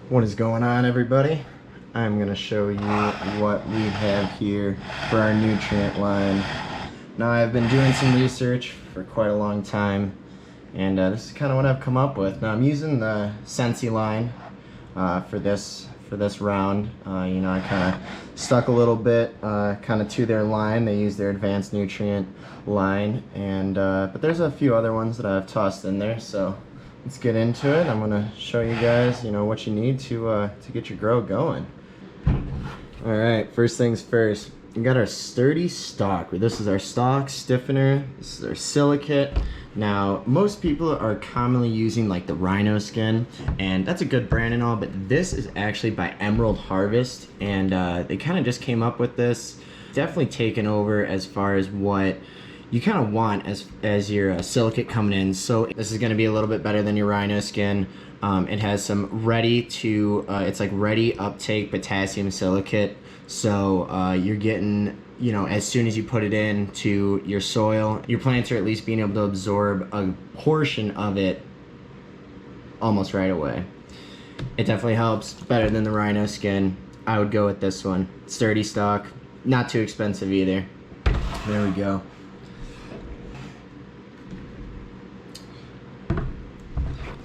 What is going on, everybody? I'm going to show you what we have here for our nutrient line. Now, I've been doing some research for quite a long time, and this is kind of what I've come up with. Now, I'm using the Sensi line for this round. I kind of stuck a little bit kind of to their line. They use their advanced nutrient line, and but there's a few other ones that I've tossed in there, so let's get into it. I'm gonna show you guys, what you need to get your grow going. All right, first things first. We got our sturdy stock. This is our stock stiffener. This is our silicate. Now, most people are commonly using like the Rhino Skin, and that's a good brand and all, but this is actually by Emerald Harvest, and they kind of just came up with this. Definitely taken over as far as what you kind of want as your silicate coming in. So this is going to be a little bit better than your Rhino Skin. It has some it's like ready uptake potassium silicate. So you're getting, as soon as you put it into your soil, your plants are at least being able to absorb a portion of it almost right away. It definitely helps. Better than the Rhino Skin. I would go with this one. Sturdy stock, not too expensive either. There we go.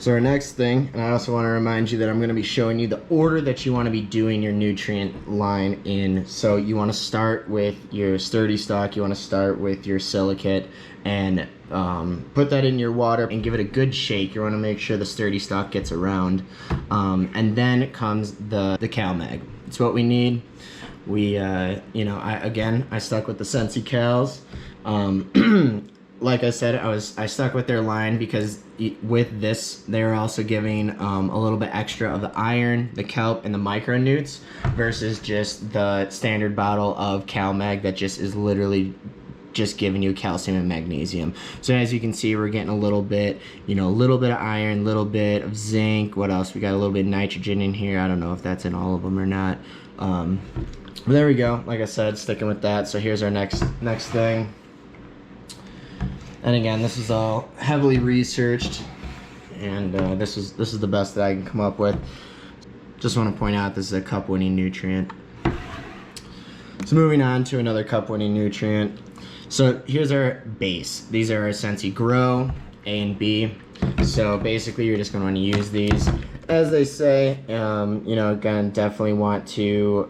So our next thing, and I also want to remind you that I'm going to be showing you the order that you want to be doing your nutrient line in. So you want to start with your sturdy stock, you want to start with your silicate, and put that in your water and give it a good shake. You want to make sure the sturdy stock gets around. And then comes the CalMag. It's what we need. I stuck with the Sensi Cals. Like I said, I stuck with their line because with this, they're also giving a little bit extra of the iron, the kelp, and the micronutes versus just the standard bottle of CalMag that just is literally just giving you calcium and magnesium. So as you can see, we're getting a little bit, a little bit of iron, a little bit of zinc. What else? We got a little bit of nitrogen in here. I don't know if that's in all of them or not. But there we go. Like I said, sticking with that. So here's our next thing. And again, this is all heavily researched, and this is the best that I can come up with. Just want to point out this is a cup-winning nutrient. So moving on to another cup-winning nutrient. So here's our base. These are our Sensi Grow A and B. So basically, you're just going to want to use these, as they say. Again, definitely want to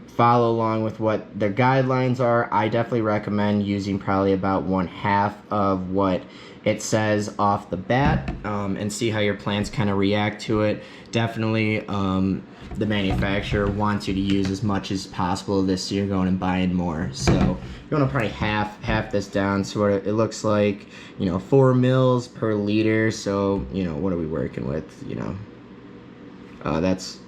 follow along with what their guidelines are. I definitely recommend using probably about 1/2 of what it says off the bat, and see how your plants kind of react to it. Definitely the manufacturer wants you to use as much as possible of this, so you're going and buying more. So you want to probably half this down. So what it looks like, 4 mils per liter. So what are we working with? That's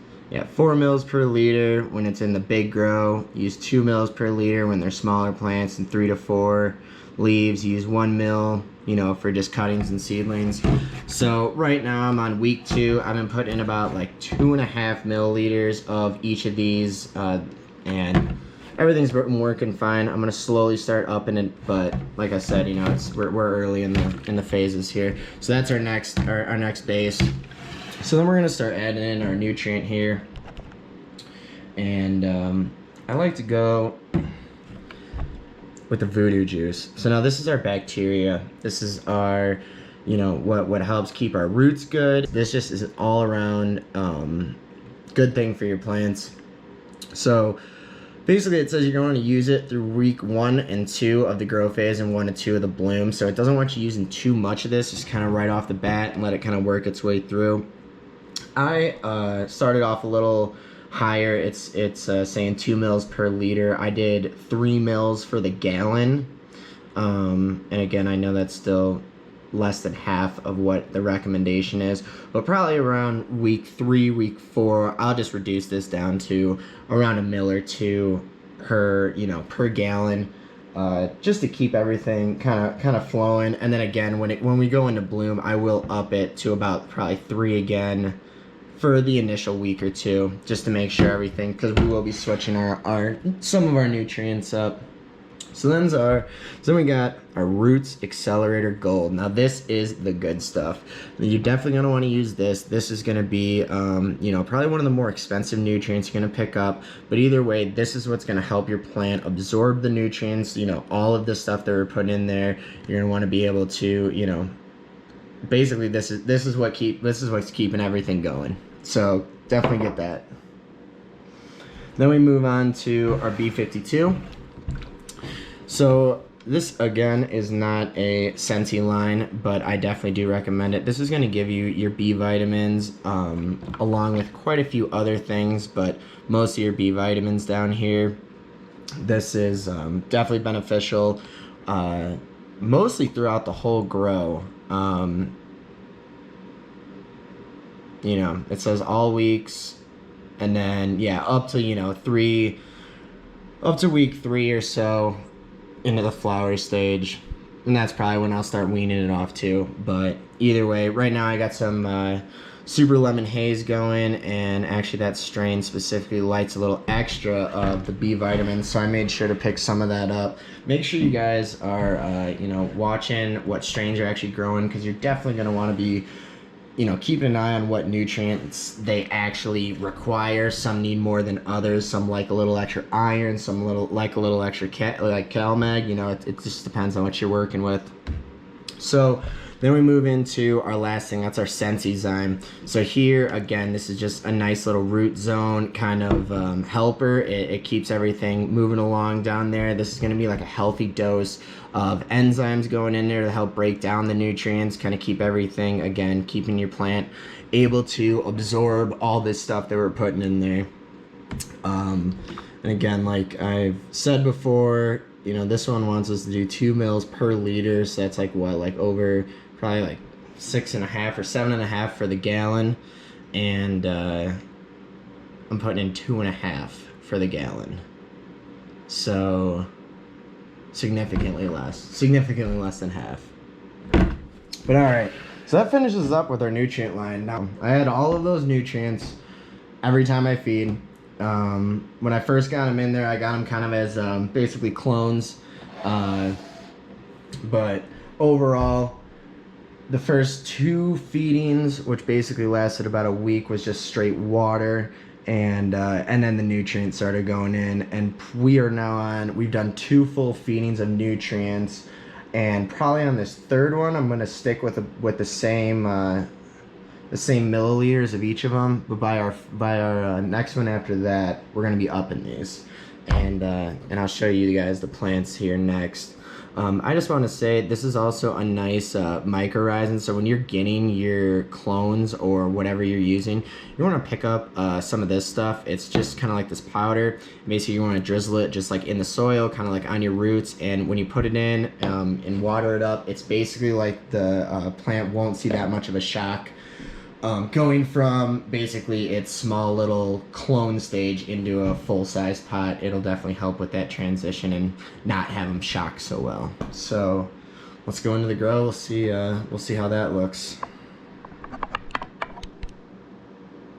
4 mils per liter when it's in the big grow. Use 2 mils per liter when they're smaller plants and 3 to 4 leaves. Use 1 mil, for just cuttings and seedlings. So right now I'm on week 2. I've been putting in about like 2.5 milliliters of each of these, and everything's been working fine. I'm gonna slowly start upping it, but like I said, we're early in the phases here. So that's our next base. So then we're going to start adding in our nutrient here, and I like to go with the voodoo juice. So now this is our bacteria. This is our, what helps keep our roots good. This just is an all around good thing for your plants. So basically it says you're going to use it through week 1 and 2 of the grow phase and 1 to 2 of the bloom. So it doesn't want you using too much of this, just kind of right off the bat and let it kind of work its way through. I started off a little higher. It's saying 2 mils per liter. I did 3 mils for the gallon. And again, I know that's still less than half of what the recommendation is, but probably around week 3, week 4, I'll just reduce this down to around 1 mil or 2 per gallon, just to keep everything kind of flowing. And then again, when we go into bloom, I will up it to about probably 3 again for the initial week or 2, just to make sure everything, because we will be switching some of our nutrients up. So then we got our Roots Accelerator Gold. Now this is the good stuff. You're definitely gonna want to use this. This is gonna be, you know, probably one of the more expensive nutrients you're gonna pick up. But either way, this is what's gonna help your plant absorb the nutrients. You know, all of the stuff that we're putting in there. You're gonna want to be able to, you know, basically this is what's keeping everything going. So definitely get that. Then we move on to our B52. So this again is not a Scentsy line, but I definitely do recommend it. This is going to give you your B vitamins along with quite a few other things, but most of your B vitamins down here. This is definitely beneficial, mostly throughout the whole grow. You know, it says all weeks, and then yeah, up to, you know, up to week 3 or so into the flower stage, and that's probably when I'll start weaning it off too. But either way, right now I got some super lemon haze going, and actually that strain specifically lights a little extra of the B vitamins, so I made sure to pick some of that up. Make sure you guys are you know, watching what strains are actually growing, because you're definitely going to want to be, you know, keep an eye on what nutrients they actually require. Some need more than others. Some like a little extra iron. Some like a little extra CalMag. You know, it just depends on what you're working with. So then we move into our last thing. That's our Sensizyme. So here again, this is just a nice little root zone kind of helper. It keeps everything moving along down there. This is going to be like a healthy dose of enzymes going in there to help break down the nutrients, kind of keep everything, again, keeping your plant able to absorb all this stuff that we're putting in there. And again, like I've said before, you know, this one wants us to do 2 mils per liter, so that's like what, like over probably like 6.5 or 7.5 for the gallon, and I'm putting in 2.5 for the gallon, so significantly less than half. But all right, so that finishes up with our nutrient line. Now I had all of those nutrients every time I feed. When I first got them in there, I got them kind of as basically clones, but overall the first 2 feedings, which basically lasted about a week, was just straight water, and then the nutrients started going in, and we've done 2 full feedings of nutrients, and probably on this 3rd one I'm going to stick with the same milliliters of each of them, but by our next one after that, we're going to be upping these, and I'll show you guys the plants here next. I just want to say this is also a nice mycorrhizin, so when you're getting your clones or whatever you're using, you want to pick up some of this stuff. It's just kind of like this powder. Basically, you want to drizzle it just like in the soil, kind of like on your roots, and when you put it in and water it up, it's basically like the plant won't see that much of a shock. Going from basically its small little clone stage into a full-size pot, it'll definitely help with that transition and not have them shock so well. So let's go into the grow. We'll see how that looks.